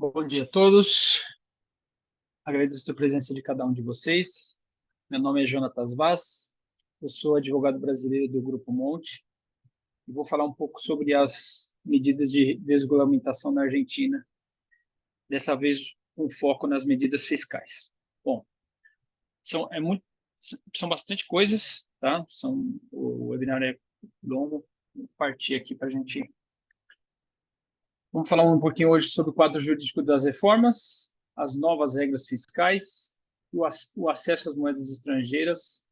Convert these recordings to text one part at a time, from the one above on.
Bom dia a todos. Agradeço a presença de cada um de vocês. Meu nome é Jonatas Vaz. Eu sou advogado brasileiro do Grupo Monte e vou falar um pouco sobre as medidas de desregulamentação na Argentina, dessa vez com foco nas medidas fiscais. Bom, são, é muito, são bastante coisas, tá? O webinar é longo. Vou partir aqui para a gente. Vamos falar um pouquinho hoje sobre o quadro jurídico das reformas, as novas regras fiscais, o acesso às moedas estrangeiras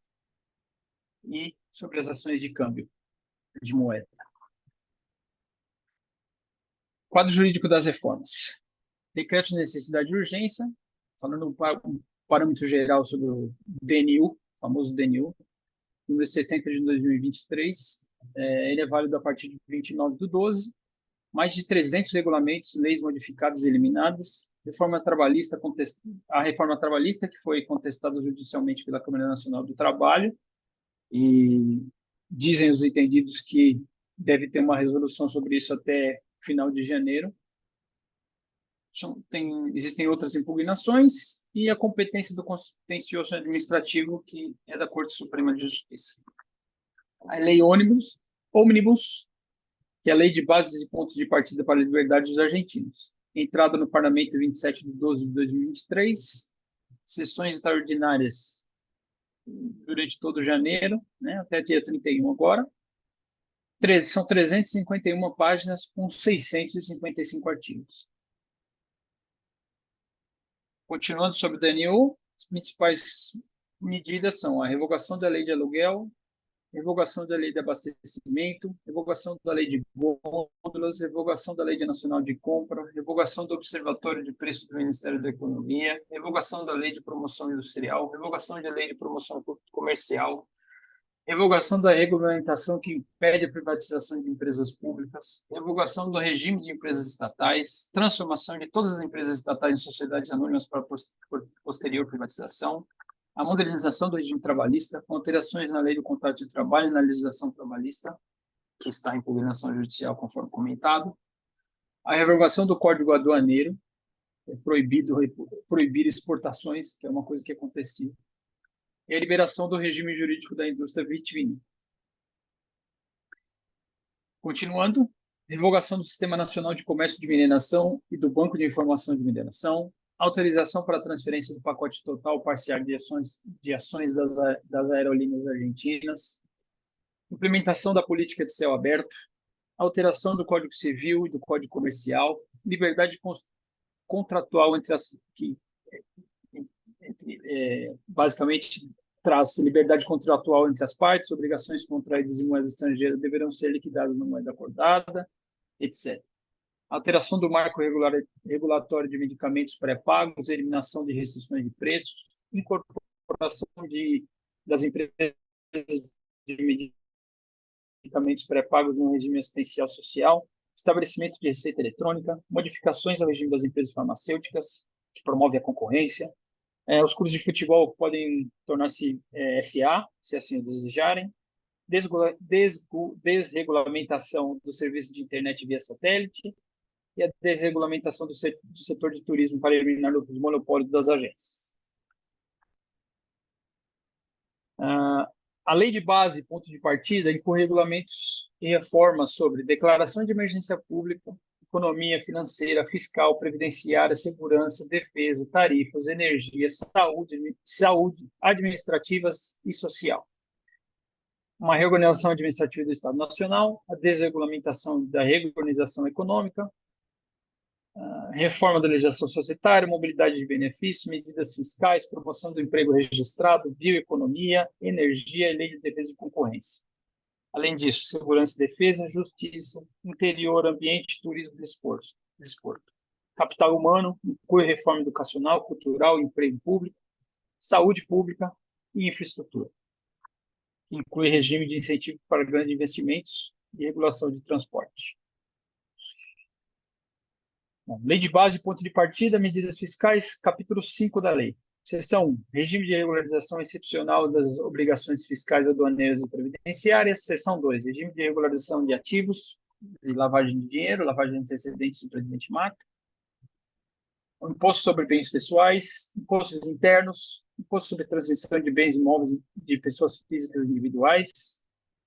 e sobre as ações de câmbio de moeda. Quadro jurídico das reformas. Decreto de necessidade e urgência, falando um parâmetro geral sobre o DNU, o famoso DNU, número 60 de 2023. Ele é válido a partir de 29/12. Mais de 300 regulamentos, leis modificadas e eliminadas, a reforma trabalhista que foi contestada judicialmente pela Câmara Nacional do Trabalho, e dizem os entendidos que deve ter uma resolução sobre isso até final de janeiro. Existem outras impugnações e a competência do contencioso administrativo, que é da Corte Suprema de Justiça. A lei Omnibus, que é a Lei de Bases e Pontos de Partida para a Liberdade dos Argentinos. Entrada no Parlamento 27/12/2023, sessões extraordinárias durante todo janeiro, né, até dia 31 agora. São 351 páginas com 655 artigos. Continuando sobre o DNU, as principais medidas são a revogação da lei de aluguel, revogação da lei de abastecimento, revogação da lei de gôndolas, revogação da lei nacional de compra, revogação do observatório de preços do Ministério da Economia, revogação da lei de promoção industrial, revogação da lei de promoção comercial, revogação da regulamentação que impede a privatização de empresas públicas, revogação do regime de empresas estatais, transformação de todas as empresas estatais em sociedades anônimas para posterior privatização, a modernização do regime trabalhista, com alterações na lei do contrato de trabalho e na legislação trabalhista, que está em impugnação judicial, conforme comentado, a revogação do Código Aduaneiro, é proibir exportações, que é uma coisa que acontecia, e a liberação do regime jurídico da indústria vitivinícola. Continuando, revogação do Sistema Nacional de Comércio de Mineração e do Banco de Informação de Mineração, autorização para a transferência do pacote total ou parcial de ações das aerolíneas argentinas, implementação da política de céu aberto, alteração do Código Civil e do Código Comercial, liberdade contratual basicamente traz liberdade contratual entre as partes, obrigações contraídas em moeda estrangeira deverão ser liquidadas na moeda acordada, etc. Alteração do marco regulatório de medicamentos pré-pagos, eliminação de restrições de preços, incorporação das empresas de medicamentos pré-pagos no regime assistencial social, estabelecimento de receita eletrônica, modificações ao regime das empresas farmacêuticas, que promove a concorrência. Os clubes de futebol podem tornar-se SA, se assim o desejarem. Desregulamentação do serviço de internet via satélite, e a desregulamentação do setor de turismo para eliminar os monopólios das agências. A lei de base, ponto de partida, inclui regulamentos e reformas sobre declaração de emergência pública, economia financeira, fiscal, previdenciária, segurança, defesa, tarifas, energia, saúde, administrativas e social. Uma reorganização administrativa do Estado Nacional, a desregulamentação da reorganização econômica, reforma da legislação societária, mobilidade de benefícios, medidas fiscais, promoção do emprego registrado, bioeconomia, energia e lei de defesa de concorrência. Além disso, segurança e defesa, justiça, interior, ambiente, turismo e desporto. Capital humano, inclui reforma educacional, cultural, emprego público, saúde pública e infraestrutura. Inclui regime de incentivo para grandes investimentos e regulação de transporte. Lei de base, ponto de partida, medidas fiscais, capítulo 5 da lei. Seção 1, regime de regularização excepcional das obrigações fiscais aduaneiras e previdenciárias. Seção 2, regime de regularização de ativos, de lavagem de dinheiro, lavagem de antecedentes do presidente Macri. o imposto sobre bens pessoais, impostos internos, imposto sobre transmissão de bens imóveis de pessoas físicas individuais,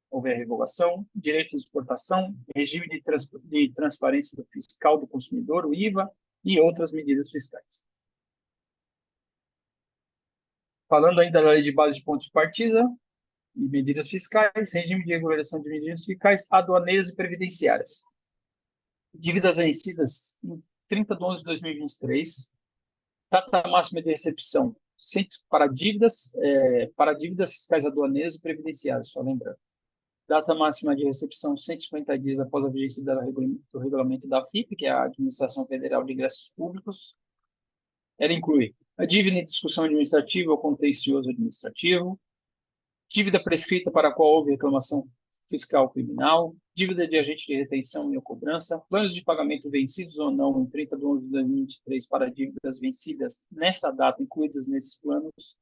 houver revogação, direito de exportação, regime de transparência do fiscal do consumidor, o IVA, e outras medidas fiscais. Falando ainda da lei de base de pontos de partida e medidas fiscais, regime de regularização de medidas fiscais, aduaneiras e previdenciárias. Dívidas vencidas em 30 de 11 de 2023, data máxima de recepção para dívidas fiscais aduaneiras e previdenciárias, só lembrando. Data máxima de recepção 150 dias após a vigência do regulamento da FIP, que é a Administração Federal de Ingressos Públicos. Ela inclui a dívida em discussão administrativa ou contencioso administrativo, dívida prescrita para a qual houve reclamação fiscal criminal, dívida de agente de retenção e ou cobrança, planos de pagamento vencidos ou não em 30 de 11 de 2023 para dívidas vencidas nessa data, incluídas nesses planos,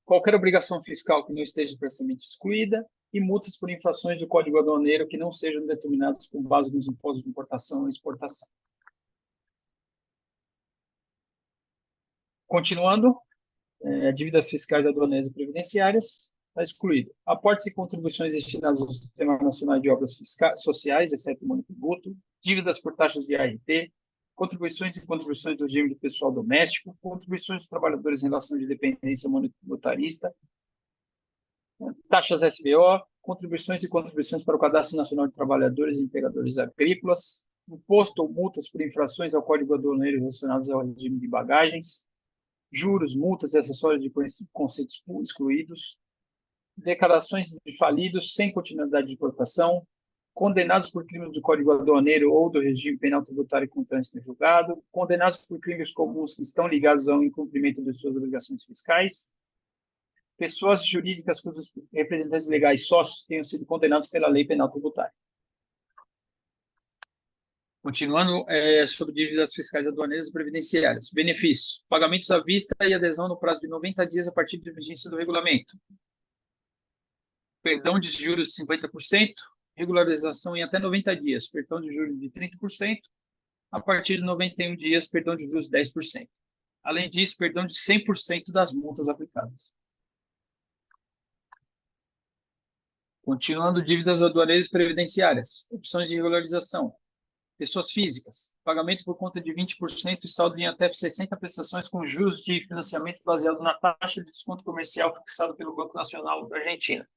qualquer obrigação fiscal que não esteja expressamente excluída e multas por infrações do Código Aduaneiro que não sejam determinadas com base nos impostos de importação e exportação. Continuando, dívidas fiscais aduaneiras e previdenciárias, está excluído. Aportes e contribuições destinadas ao Sistema Nacional de Obras Sociais, exceto o monotributo, dívidas por taxas de ART, contribuições e contribuições do regime de pessoal doméstico, contribuições dos trabalhadores em relação de dependência monetarista, taxas SBO, contribuições e contribuições para o Cadastro Nacional de Trabalhadores e Empregadores Agrícolas, imposto ou multas por infrações ao Código Aduaneiro relacionados ao regime de bagagens, juros, multas e acessórios de conceitos excluídos, declarações de falidos sem continuidade de importação, condenados por crimes do Código Aduaneiro ou do regime penal tributário com trânsito em julgado, condenados por crimes comuns que estão ligados ao incumprimento de suas obrigações fiscais, pessoas jurídicas cujos representantes legais sócios tenham sido condenados pela lei penal tributária. Continuando, sobre dívidas fiscais aduaneiras e previdenciárias. Benefícios: pagamentos à vista e adesão no prazo de 90 dias a partir da vigência do regulamento. Perdão de juros de 50%, regularização em até 90 dias, perdão de juros de 30%, a partir de 91 dias, perdão de juros de 10%. Além disso, perdão de 100% das multas aplicadas. Continuando, dívidas aduaneiras e previdenciárias. Opções de regularização. Pessoas físicas, pagamento por conta de 20% e saldo em até 60 prestações com juros de financiamento baseado na taxa de desconto comercial fixado pelo Banco Nacional da Argentina.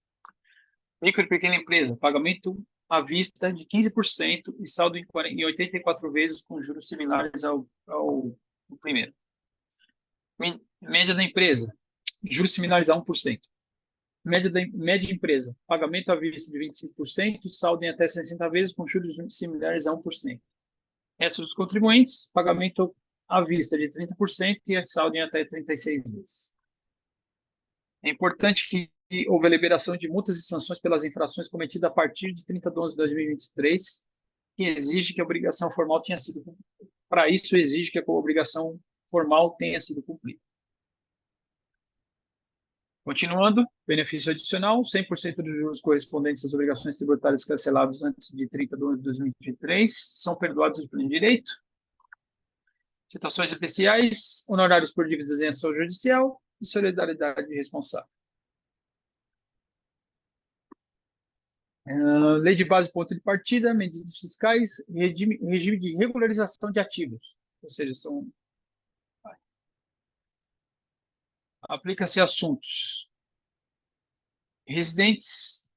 Micro e pequena empresa, pagamento à vista de 15% e saldo em 84 vezes com juros similares ao primeiro. Média da empresa, juros similares a 1%. Média empresa, pagamento à vista de 25%, saldo em até 60 vezes com juros similares a 1%. Resto dos contribuintes, pagamento à vista de 30% e saldo em até 36 vezes. É importante que houve a liberação de multas e sanções pelas infrações cometidas a partir de 30 de 11 de 2023, que exige que a obrigação formal tenha sido cumprida. Para isso, exige que a obrigação formal tenha sido cumprida. Continuando, benefício adicional, 100% dos juros correspondentes às obrigações tributárias canceladas antes de 30 de 11 de 2023 são perdoados de pleno direito. Situações especiais, honorários por dívidas em ação judicial e solidariedade responsável. Lei de base, ponto de partida, medidas fiscais, regime de regularização de ativos, ou seja, aplica-se a assuntos residentes,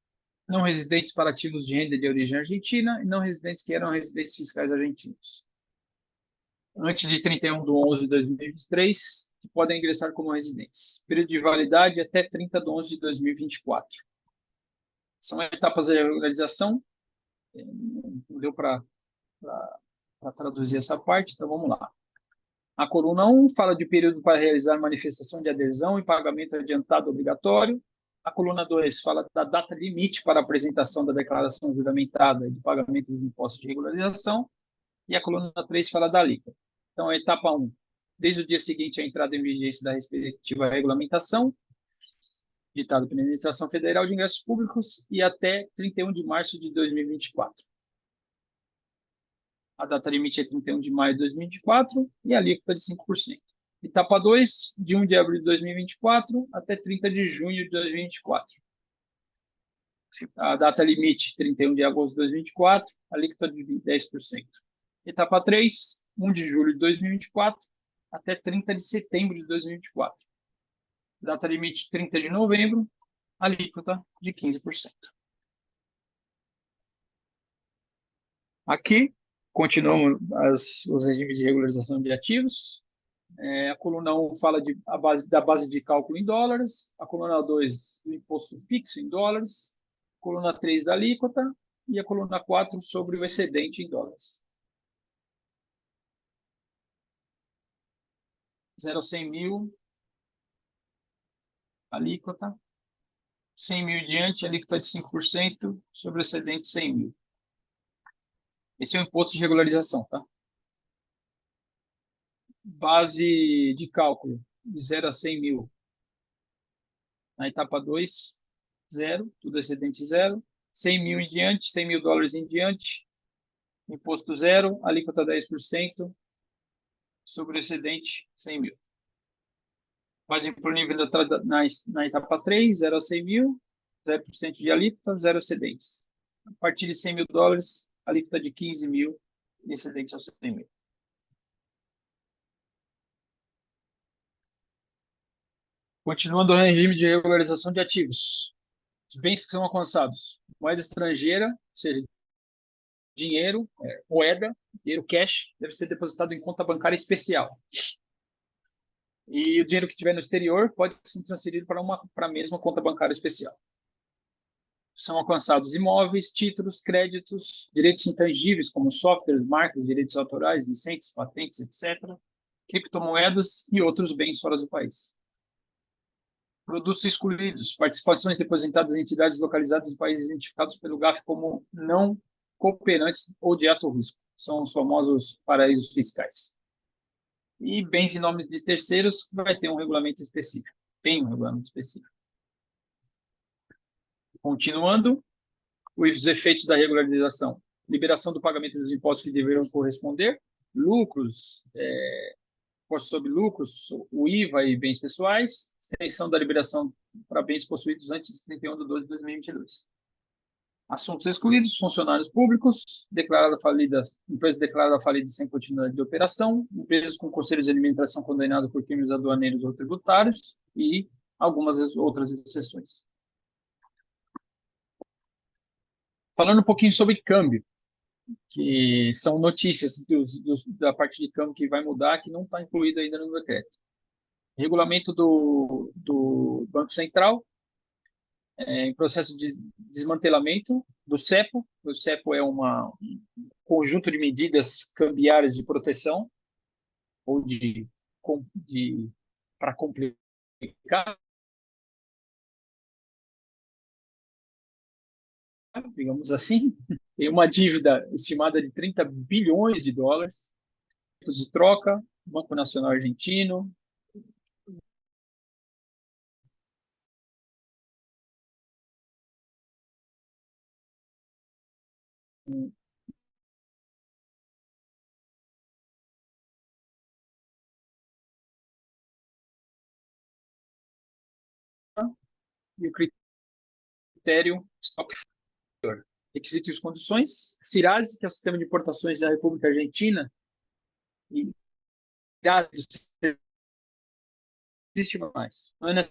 não residentes para ativos de renda de origem argentina e não residentes que eram residentes fiscais argentinos. Antes de 31 de 11 de 2023, que podem ingressar como residentes. Período de validade até 30 de 11 de 2024. São etapas de regularização. Não deu para traduzir essa parte, então vamos lá. A coluna 1 fala de período para realizar manifestação de adesão e pagamento adiantado obrigatório. A coluna 2 fala da data limite para apresentação da declaração juramentada e de pagamento dos impostos de regularização. E a coluna 3 fala da alíquota. Então, a etapa 1, desde o dia seguinte à entrada em vigência da respectiva regulamentação, ditado pela Administração Federal de Ingressos Públicos, e até 31 de março de 2024. A data limite é 31 de maio de 2024 e a alíquota de 5%. Etapa 2, de 1 de abril de 2024 até 30 de junho de 2024. A data limite, 31 de agosto de 2024, alíquota de 10%. Etapa 3, 1 de julho de 2024 até 30 de setembro de 2024. Data limite, 30 de novembro, alíquota de 15%. Aqui, continuamos os regimes de regularização de ativos. A coluna 1 fala da base de cálculo em dólares, a coluna 2 do imposto fixo em dólares, a coluna 3 da alíquota e a coluna 4 sobre o excedente em dólares. 0 a 100 mil, alíquota. 100 mil em diante, alíquota de 5% sobre o excedente 100 mil. Esse é o imposto de regularização, tá? Base de cálculo, de 0 a 100 mil. Na etapa 2, 0, tudo excedente 0. 100 mil em diante, 100 mil dólares em diante, imposto 0, alíquota 10% sobre o excedente 100 mil. Base imponível na etapa 3, 0 a 100 mil, 0% de alíquota, 0 excedentes. A partir de 100 mil dólares, alíquota de 15 mil e excedente aos 100 mil. Continuando o regime de regularização de ativos. Os bens que são alcançados. Moeda estrangeira, ou seja, dinheiro, moeda, dinheiro cash, deve ser depositado em conta bancária especial. E o dinheiro que tiver no exterior pode ser transferido para a mesma conta bancária especial. São alcançados imóveis, títulos, créditos, direitos intangíveis, como softwares, marcas, direitos autorais, licenças, patentes, etc., criptomoedas e outros bens fora do país. Produtos excluídos, participações depositadas em entidades localizadas em países identificados pelo GAF como não cooperantes ou de alto risco. São os famosos paraísos fiscais. E bens em nome de terceiros vai ter um regulamento específico. Tem um regulamento específico. Continuando, os efeitos da regularização. Liberação do pagamento dos impostos que deverão corresponder, lucros, imposto sobre lucros, o IVA e bens pessoais, extensão da liberação para bens possuídos antes de 31 de 12 de 2022. Assuntos excluídos, funcionários públicos, empresa declarada falida sem continuidade de operação, empresas com conselhos de alimentação condenados por crimes aduaneiros ou tributários e algumas outras exceções. Falando um pouquinho sobre câmbio, que são notícias da parte de câmbio que vai mudar, que não está incluído ainda no decreto. Regulamento do Banco Central, em processo de desmantelamento do CEPO. O CEPO é um conjunto de medidas cambiárias de proteção, ou para complicar, digamos assim. Tem uma dívida estimada de 30 bilhões de dólares, de troca, Banco Nacional Argentino, e o critério estoque. Requisitos e condições. CIRASE, que é o Sistema de Importações da República Argentina, e dados existe mais. Não é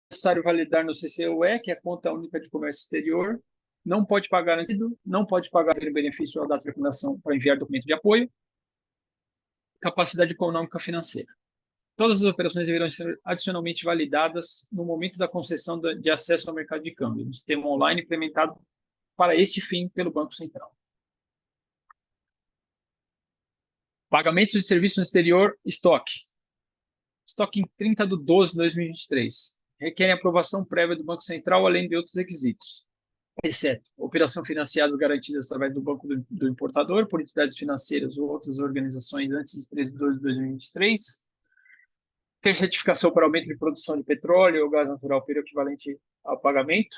necessário validar no CCUE, que é a Conta Única de Comércio Exterior. Não pode pagar antido, não pode pagar pelo benefício ou data de recomendação para enviar documento de apoio. Capacidade econômica financeira. Todas as operações deverão ser adicionalmente validadas no momento da concessão de acesso ao mercado de câmbio, no sistema online implementado para este fim pelo Banco Central. Pagamentos de serviços no exterior, estoque. Estoque em 30 de 12 de 2023. Requerem aprovação prévia do Banco Central, além de outros requisitos, exceto operação financiadas garantidas através do banco do importador, por entidades financeiras ou outras organizações antes de 13 de 12 de 2023. Ter certificação para aumento de produção de petróleo ou gás natural pelo equivalente ao pagamento.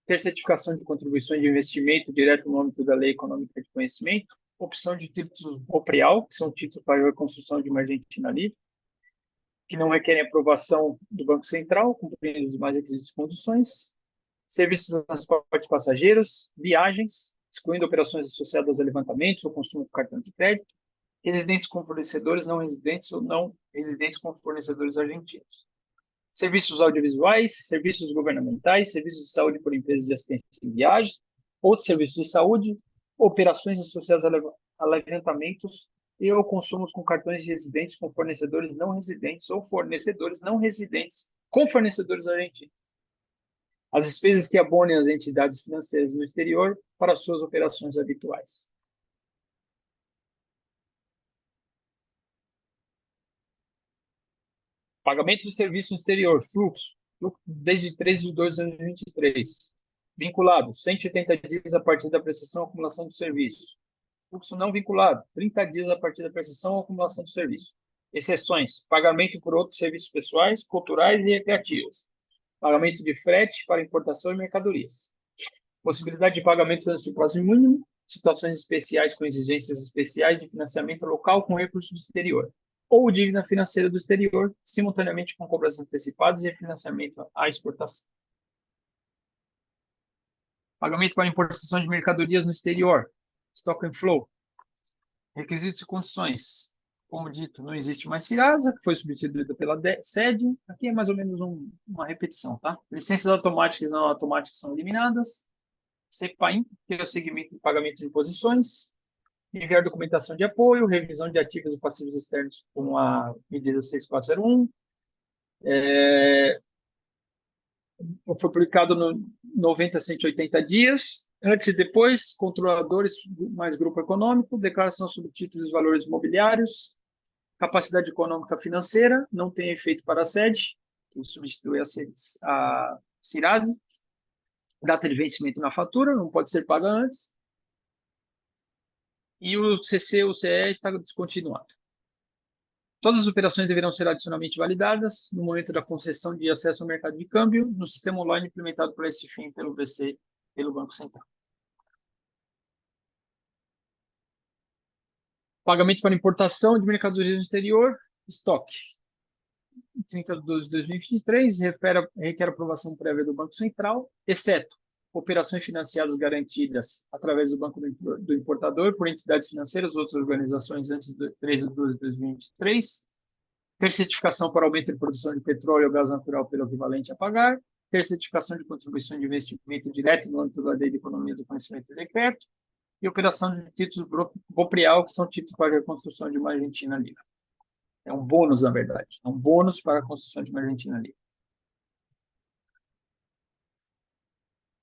ter certificação de contribuições de investimento direto no âmbito da Lei Econômica de Conhecimento, opção de títulos BOPREAL, que são títulos para a construção de uma Argentina livre, que não requerem aprovação do Banco Central, cumprindo os demais requisitos e condições, serviços de transporte de passageiros, viagens, excluindo operações associadas a levantamentos ou consumo de cartão de crédito, residentes com fornecedores não residentes ou não residentes com fornecedores argentinos. Serviços audiovisuais, serviços governamentais, serviços de saúde por empresas de assistência em viagem, outros serviços de saúde, operações associadas a levantamentos e ou consumos com cartões de residentes com fornecedores não residentes ou fornecedores não residentes com fornecedores argentinos. As despesas que abonem as entidades financeiras no exterior para suas operações habituais. Pagamento de serviço no exterior, fluxo desde 13 de 2 de 2023. Vinculado, 180 dias a partir da prestação ou acumulação do serviço. Fluxo não vinculado, 30 dias a partir da prestação ou acumulação do serviço. Exceções, pagamento por outros serviços pessoais, culturais e recreativos. Pagamento de frete para importação e mercadorias. Possibilidade de pagamento antes do prazo mínimo, situações especiais com exigências especiais de financiamento local com recursos do exterior, ou dívida financeira do exterior, simultaneamente com cobranças antecipadas e financiamento à exportação. Pagamento para importação de mercadorias no exterior, stock and flow. Requisitos e condições. Como dito, não existe mais Serasa, que foi substituída pela sede. Aqui é mais ou menos uma repetição, tá? Licenças automáticas e não automáticas são eliminadas. CEPAIM, que é o segmento de pagamento de imposições. Enviar documentação de apoio, revisão de ativos e passivos externos com a medida 6401. Foi publicado no 90 a 180 dias. Antes e depois, controladores mais grupo econômico, declaração sobre títulos e valores imobiliários, capacidade econômica financeira, não tem efeito para a sede, que substitui a Serasa. Data de vencimento na fatura, não pode ser paga antes. E o CC, o CE está descontinuado. Todas as operações deverão ser adicionalmente validadas no momento da concessão de acesso ao mercado de câmbio no sistema online implementado para esse fim pelo BC, pelo Banco Central. Pagamento para importação de mercadorias no exterior, estoque. 30 de 12 de 2023, requer aprovação prévia do Banco Central, exceto operações financiadas garantidas através do Banco do Importador por entidades financeiras ou outras organizações antes de 13 de 12 de 2023, ter certificação para aumento de produção de petróleo ou gás natural pelo equivalente a pagar, ter certificação de contribuição de investimento direto no âmbito da Lei de Economia do Conhecimento e Decreto, e operação de títulos BOPREAL, que são títulos para a construção de uma Argentina livre. É um bônus, na verdade. É um bônus para a construção de uma Argentina livre.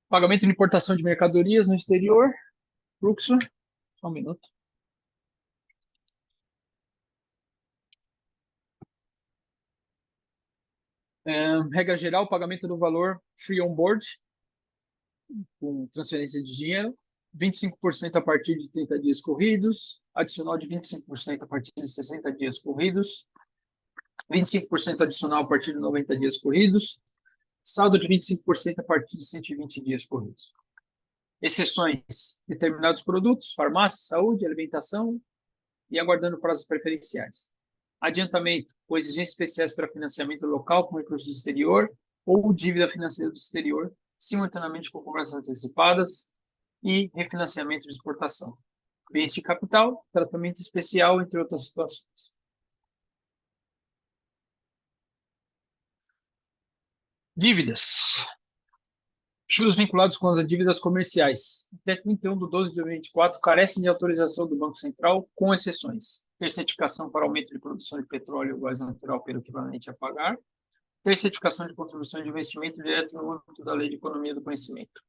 Pagamento de importação de mercadorias no exterior, fluxo, só um minuto. Regra geral, pagamento do valor free on board, com transferência de dinheiro, 25% a partir de 30 dias corridos, adicional de 25% a partir de 60 dias corridos, 25% adicional a partir de 90 dias corridos, saldo de 25% a partir de 120 dias corridos. Exceções, determinados produtos, farmácia, saúde, alimentação e aguardando prazos preferenciais. Adiantamento ou exigências especiais para financiamento local com recursos do exterior ou dívida financeira do exterior, simultaneamente com cobranças antecipadas e refinanciamento de exportação. Bens de capital, tratamento especial, entre outras situações. Dívidas. Juros vinculados com as dívidas comerciais. Até 31 de 12 de 2024, carecem de autorização do Banco Central, com exceções. Ter certificação para aumento de produção de petróleo ou gás natural pelo equivalente a pagar. Ter certificação de contribuição de investimento direto no âmbito da Lei de Economia do Conhecimento.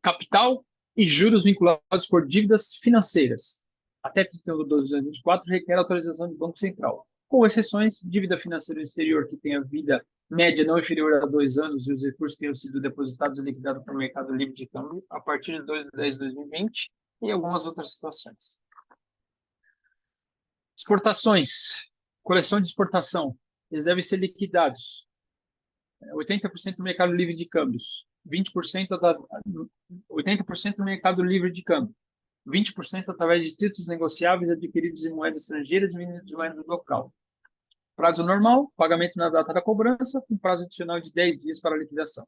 Capital e juros vinculados por dívidas financeiras. Até 31 de 12 de 2024, requer autorização do Banco Central. Com exceções, dívida financeira do exterior que tenha vida média não inferior a 2 anos e os recursos tenham sido depositados e liquidados para o mercado livre de câmbio a partir de 2 de 10 de 2020 e algumas outras situações. Exportações. Coleção de exportação. Eles devem ser liquidados 80% do mercado livre de câmbios, 20% 80% do mercado livre de câmbio, 20% através de títulos negociáveis adquiridos em moedas estrangeiras e vindos de moeda local. Prazo normal, pagamento na data da cobrança, com prazo adicional de 10 dias para a liquidação.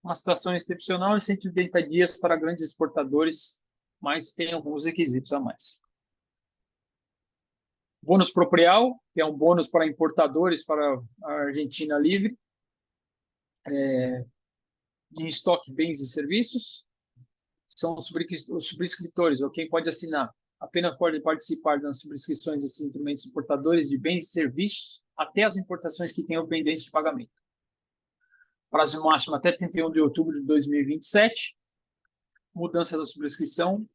Uma situação excepcional é 180 dias para grandes exportadores, mas tem alguns requisitos a mais. Bônus proprial, que é um bônus para importadores para a Argentina livre, em estoque, bens e serviços. São os subscritores, ou quem pode assinar. Apenas pode participar das subscrições desses instrumentos importadores de bens e serviços até as importações que tenham pendência de pagamento. Prazo máximo até 31 de outubro de 2027. Mudança da subscrição.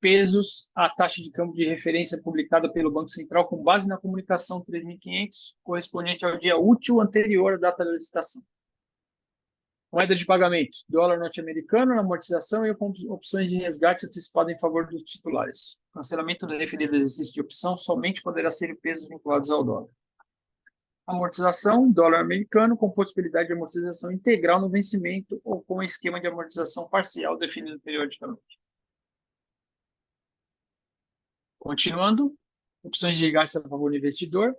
Pesos, a taxa de câmbio de referência publicada pelo Banco Central com base na comunicação 3.500, correspondente ao dia útil anterior à data da licitação. Moeda de pagamento, dólar norte-americano na amortização e opções de resgate antecipado em favor dos titulares. Cancelamento do referido exercício de opção somente poderá ser em pesos vinculados ao dólar. Amortização, dólar americano com possibilidade de amortização integral no vencimento ou com esquema de amortização parcial definido periodicamente. Continuando, opções de resgate a favor do investidor.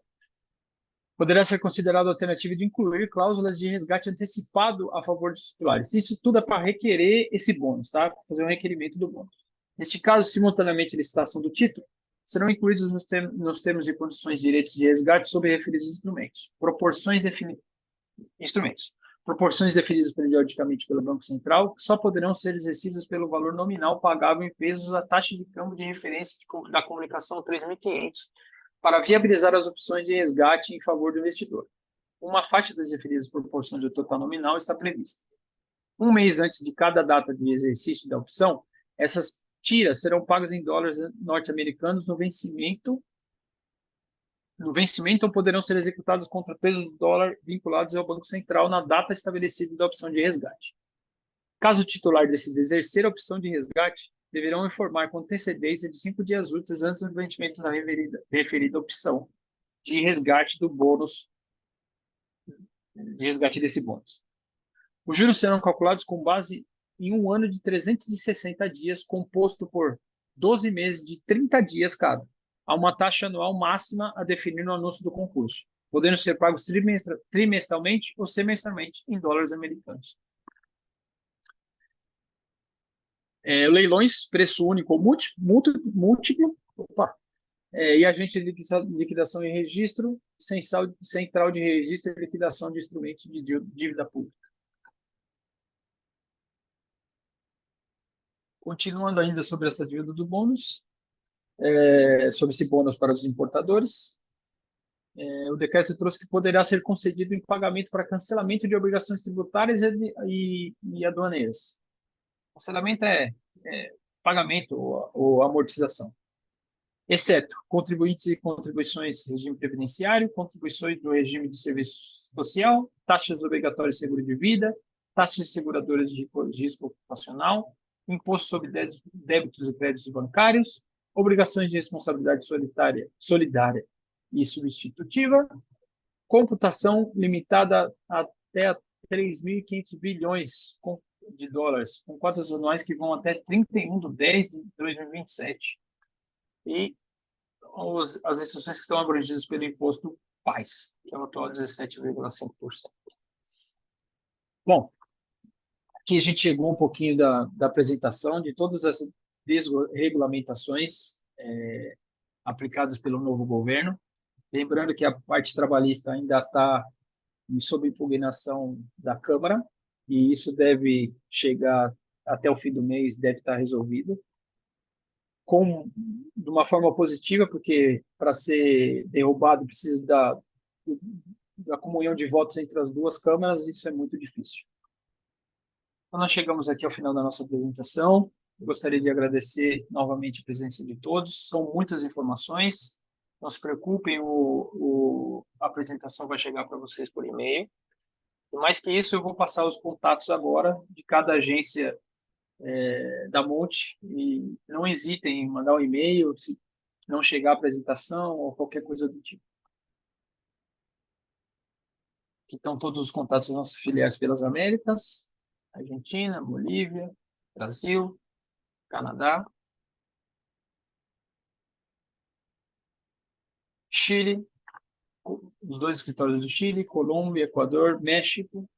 Poderá ser considerado alternativa de incluir cláusulas de resgate antecipado a favor dos titulares. Isso tudo é para requerer esse bônus, tá? Fazer um requerimento do bônus. Neste caso, simultaneamente a licitação do título, serão incluídos nos termos e condições de direitos de resgate sobre referidos instrumentos. Proporções definidas periodicamente pelo Banco Central, que só poderão ser exercidas pelo valor nominal pagável em pesos à taxa de câmbio de referência da comunicação 3.500, para viabilizar as opções de resgate em favor do investidor. Uma faixa das referidas proporções do total nominal está prevista. Um mês antes de cada data de exercício da opção, essas tiras serão pagas em dólares norte-americanos no vencimento ou poderão ser executadas contra pesos de dólar vinculados ao Banco Central na data estabelecida da opção de resgate. Caso o titular decida exercer a opção de resgate, deverão informar com antecedência de 5 dias úteis antes do vencimento da referida opção de resgate do bônus, de resgate desse bônus. Os juros serão calculados com base em um ano de 360 dias, composto por 12 meses de 30 dias cada, a uma taxa anual máxima a definir no anúncio do concurso, podendo ser pagos trimestralmente ou semestralmente em dólares americanos. Leilões, preço único ou múltiplo, e agente de liquidação e registro, central de registro e liquidação de instrumentos de dívida pública. Continuando ainda sobre essa dívida do bônus, sobre esse bônus para os importadores, o decreto trouxe que poderá ser concedido em pagamento para cancelamento de obrigações tributárias e aduaneiras. Cancelamento é pagamento ou amortização, exceto contribuintes e contribuições do regime previdenciário, contribuições do regime de serviço social, taxas obrigatórias de seguro de vida, taxas de seguradoras de risco ocupacional, imposto sobre débitos e créditos bancários, obrigações de responsabilidade solidária e substitutiva, computação limitada até 3.500 bilhões de dólares, com cotas anuais que vão até 31/10/2027. E as exceções que estão abrangidas pelo imposto PAS, que é o atual 17,5%. Bom, aqui a gente chegou um pouquinho da apresentação de todas as desregulamentações aplicadas pelo novo governo. Lembrando que a parte trabalhista ainda está sob impugnação da Câmara, e isso deve chegar até o fim do mês, deve estar resolvido. De uma forma positiva, porque para ser derrubado precisa da comunhão de votos entre as duas câmaras, isso é muito difícil. Então, nós chegamos aqui ao final da nossa apresentação. Eu gostaria de agradecer novamente a presença de todos. São muitas informações. Não se preocupem, a apresentação vai chegar para vocês por e-mail. E mais que isso, eu vou passar os contatos agora de cada agência da Monte, e não hesitem em mandar um e-mail se não chegar a apresentação ou qualquer coisa do tipo. Aqui estão todos os contatos das nossas filiais pelas Américas: Argentina, Bolívia, Brasil, Canadá, Chile, os dois escritórios do Chile, Colômbia, Equador, México,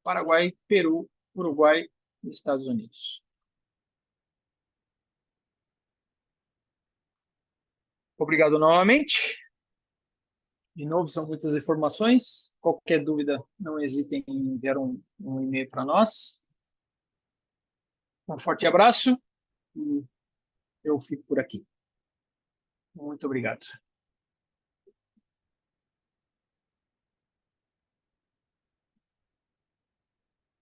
Paraguai, Peru, Uruguai e Estados Unidos. Obrigado novamente. De novo, são muitas informações. Qualquer dúvida, não hesitem em enviar um e-mail para nós. Um forte abraço e eu fico por aqui. Muito obrigado.